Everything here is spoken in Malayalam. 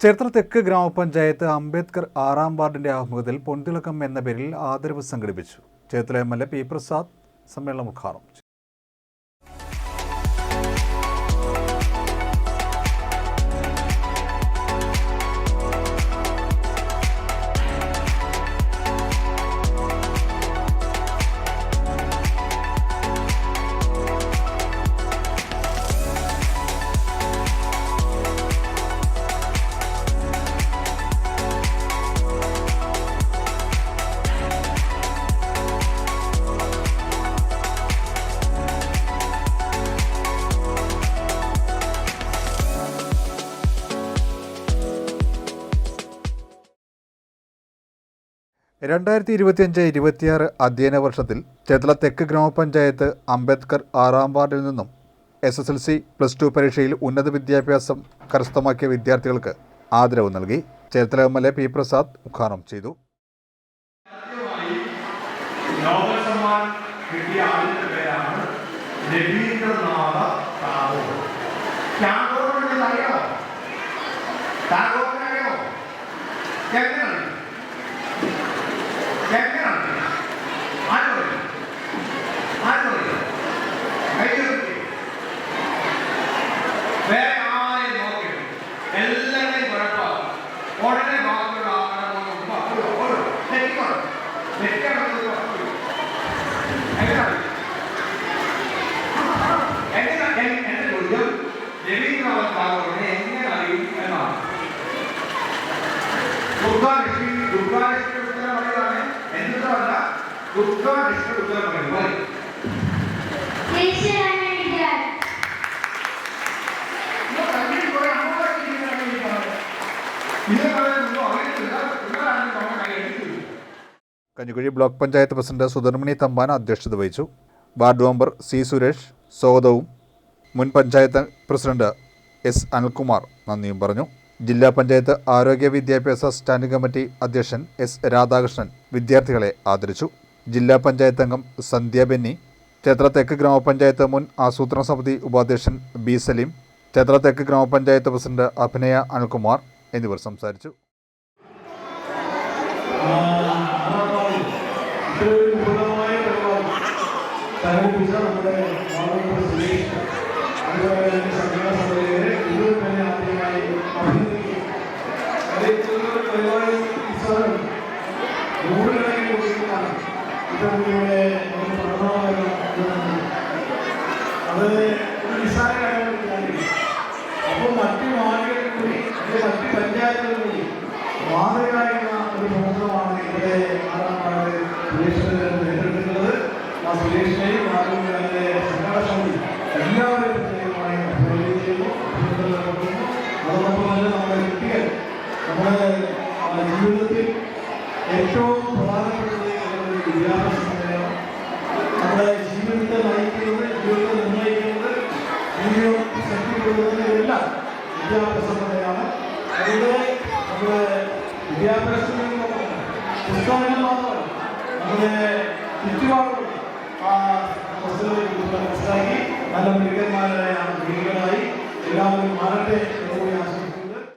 ചേർത്തല തെക്ക് ഗ്രാമപഞ്ചായത്ത് അംബേദ്കർ 6ാം വാർഡിന്റെ ആഭിമുഖ്യത്തിൽ പൊൻതിളക്കം എന്ന പേരിൽ ആദരവ് സംഘടിപ്പിച്ചു. ചേർത്തല MLA പി പ്രസാദ് സമ്മേളനം ഉദ്ഘാടനം ചെയ്തു. (2025-26) അധ്യയന വർഷത്തിൽ ചേർത്തല തെക്ക് ഗ്രാമപഞ്ചായത്ത് അംബേദ്കർ 6ാം വാർഡിൽ നിന്നും SSLC +2 പരീക്ഷയിൽ ഉന്നത വിദ്യാഭ്യാസം കരസ്ഥമാക്കിയ വിദ്യാർത്ഥികൾക്ക് ആദരവ് നൽകി. ചേർത്തല MLA പി പ്രസാദ് ഉദ്ഘാടനം ചെയ്തു. കഞ്ഞിക്കുഴി ബ്ലോക്ക് പഞ്ചായത്ത് പ്രസിഡന്റ് സുധർമണി തമ്പാൻ അധ്യക്ഷത വഹിച്ചു. വാർഡ് മെമ്പർ C സുരേഷ് സ്വാഗതവും മുൻ പഞ്ചായത്ത് പ്രസിഡന്റ് S അനിൽകുമാർ നന്ദിയും പറഞ്ഞു. ജില്ലാ പഞ്ചായത്ത് ആരോഗ്യ വിദ്യാഭ്യാസ സ്റ്റാൻഡിംഗ് കമ്മിറ്റി അധ്യക്ഷൻ S രാധാകൃഷ്ണൻ വിദ്യാർത്ഥികളെ ആദരിച്ചു. ജില്ലാ പഞ്ചായത്ത് അംഗം സന്ധ്യ ബെന്നി, ചേർത്തല തെക്ക് ഗ്രാമപഞ്ചായത്ത് മുൻ ആസൂത്രണ സമിതി ഉപാധ്യക്ഷൻ B സലീം, ചേർത്തല തെക്ക് ഗ്രാമപഞ്ചായത്ത് പ്രസിഡന്റ് അഭിനയ അനിൽകുമാർ എന്നിവർ സംസാരിച്ചു. അപ്പോൾ മറ്റു വാർഡുകളിൽ കൂടി മറ്റു പഞ്ചായത്തുകളിൽ കൂടി മാതൃകയായിരുന്ന ഒരു പ്രവർത്തനമാണ് ഇവിടെ 6ാം വാർഡ് സുരേഷിനെ ഏറ്റെടുക്കുന്നത്. ആ സുരേഷിനെയും വാർഡിലെ സംഘടന സമിതി എല്ലാവരെയും പ്രത്യേകമായി അഭിനന്ദനം ചെയ്യുന്നു. അതോടൊപ്പം തന്നെ നമ്മുടെ കുട്ടികൾ നമ്മുടെ ജീവിതത്തിൽ ഏറ്റവും പ്രധാനപ്പെട്ടത് വിദ്യാഭ്യാസ സമയമാണ്. നമ്മുടെ ജീവിതത്തെ നയിക്കുന്നത്, ജീവിതത്തെ നിർണ്ണയിക്കുന്നത്, ജീവിതം ശക്തിപ്പെടുത്തുന്നതെല്ലാം വിദ്യാഭ്യാസ സമയമാണ്. അതുകൊണ്ട് നമ്മുടെ വിദ്യാഭ്യാസത്തിൽ പുസ്തകങ്ങൾ മാത്രമല്ല, നമ്മുടെ ചുറ്റുപാടുകൾ മനസ്സിലാക്കി നല്ല മിടുക്കന്മാരായ കുട്ടികളായി എല്ലാവരും മാറട്ടെ എന്ന് കൂടി ആശംസിക്കുന്നു.